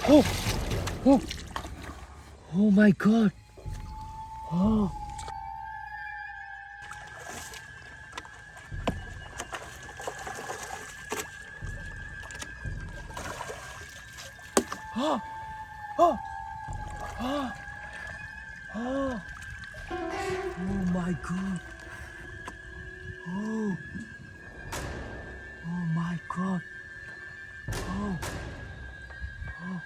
Oh, oh, oh my God. Oh, oh, oh, oh, oh, oh my God. Oh, oh my God. Oh, oh,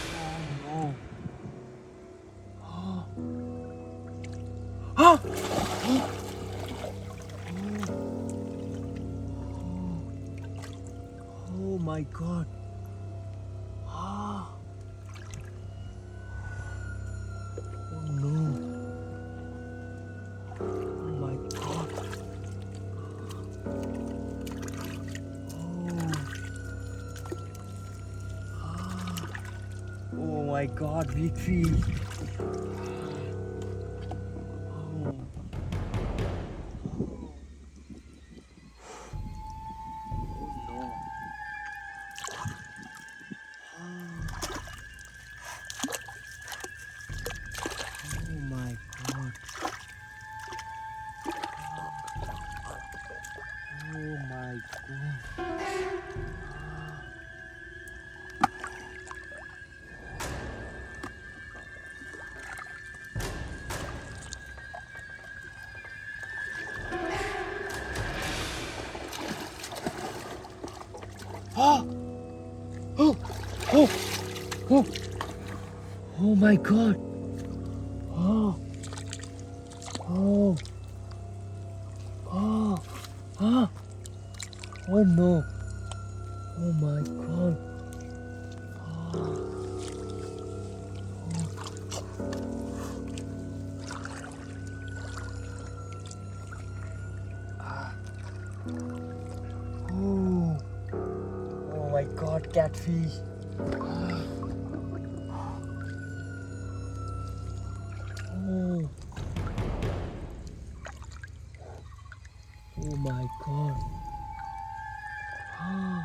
oh no. Oh, oh, oh my God. Ah, oh no. Oh my God. Oh, ah, oh my God, Victory. Oh, oh no. Oh my God. Oh my God. Oh, oh, oh, oh, oh my God. Oh, oh, oh, oh, oh no. Oh my God. Oh, oh my God, catfish. Oh, oh my God. Oh,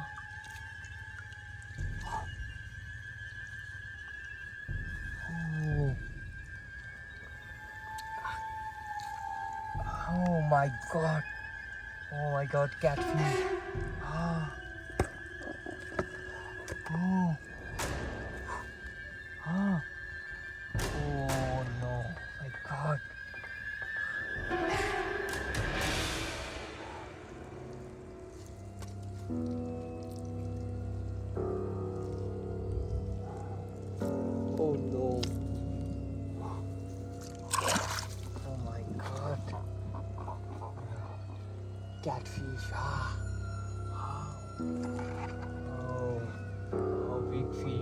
oh, oh my God. Oh my God, catfish. Ah, oh, ah, oh no, my God. Oh no. Oh my God. Catfish. Ah. Oh, oh, big fish.